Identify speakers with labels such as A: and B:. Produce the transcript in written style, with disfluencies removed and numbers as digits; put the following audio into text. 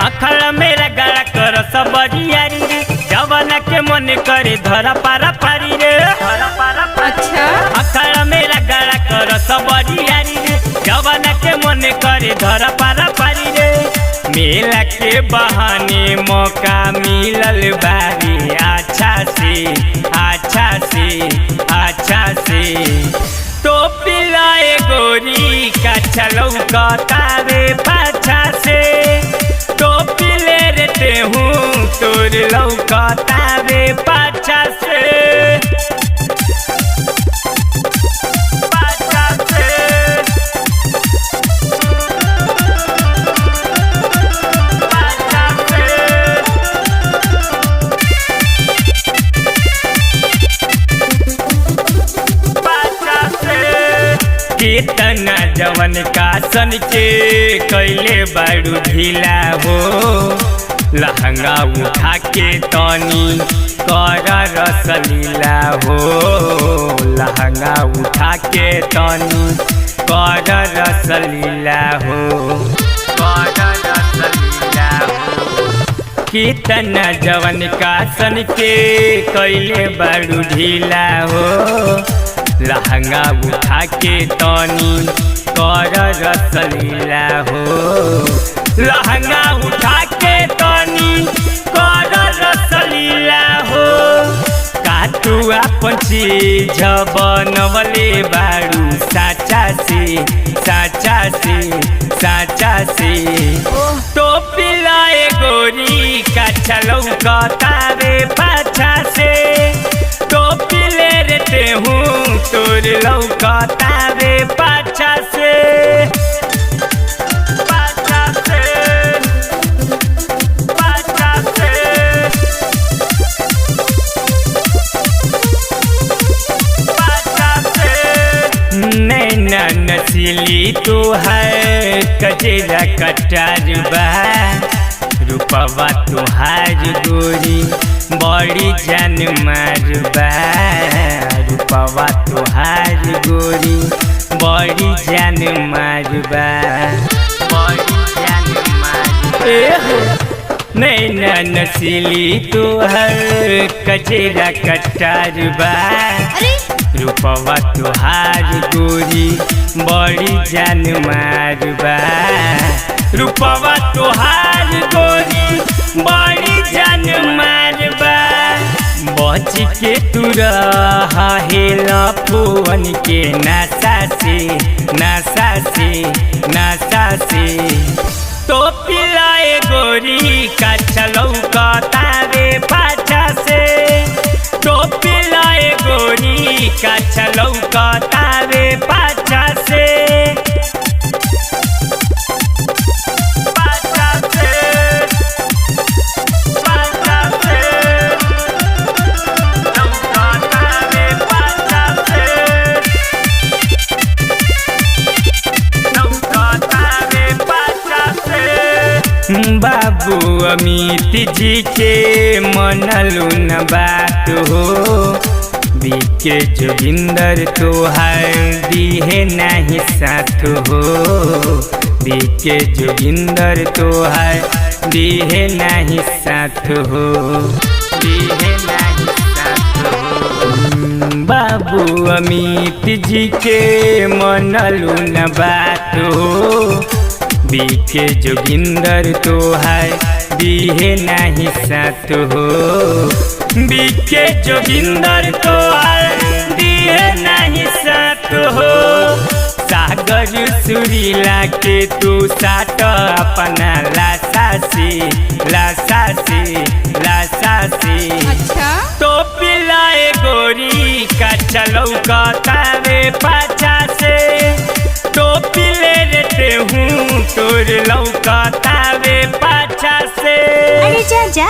A: अखड़ा मेरा गला कर सबरियारी रे जवाना के मन करे धरा पारा पारी रे
B: अच्छा
A: अखड़ा मेरा गला कर सबरियारी रे जवाना के मन करे धरा पारा पारी रे मेला के बहाने मौका मिलल बारी अच्छा से तो पिलाए गोरी का चलो कतारे पाछा से तो पिले रहते हूँ तोर लौकतारे पाछा से कितना जवन का सन के कैले बारू ढीला हो लहंगा उठा के तनी कर रसलीला हो लहंगा उठा के तनी कर रसलीला हो कितना जवन का सन के कैले बारू ढीला हो लहंगा उठा के तनी कर रसलीला हो लहंगा उठा के तनी कर रसलीला हो काटू अपन चीज बनवले बारू साचा से तो पिलाए गोरी का चलो कतारे पाछा से तो पिले रहते हूँ तोर लौकतारे पाछा से नैना नसीली तो है कजेरा कटार बा रूपवा तुहार गोरी बड़ी जान मारबा रूपवा तुहार गोरी बड़ी जान मारबा नैना नसीली तुहर कचेरा कटार बा रूपवा तुहार गोरी बड़ी जान मारबा रूपवा तुहार गोरी बड़ी जान मारबा बच के तू हेला फोन के नशा से तो पिलाए गोरी का चलो कतारे पाछा से तो पिलाए गोरी का चलो कतारे पाछा से बाबू अमित जी के मनलू न बात हो बीके जोगिंदर तोहार दिहे नहीं साथ हो बीके जोगिंदर तोहार दिहे नहीं साथ हो बाबू अमित जी के मनलू न बात हो बीके जोगिंदर तोहार दिहे नहीं साथ हो बीके जोगिंदर तोहार दिहे नहीं साथ हो सागर सुरीला के तू साट अपना लाशा से
B: अच्छा
A: तो पिलाए गोरी का चलो कतारे पाछा से तो पिले रहते हूँ तोर लौकतारे पाछा से
B: अरे जा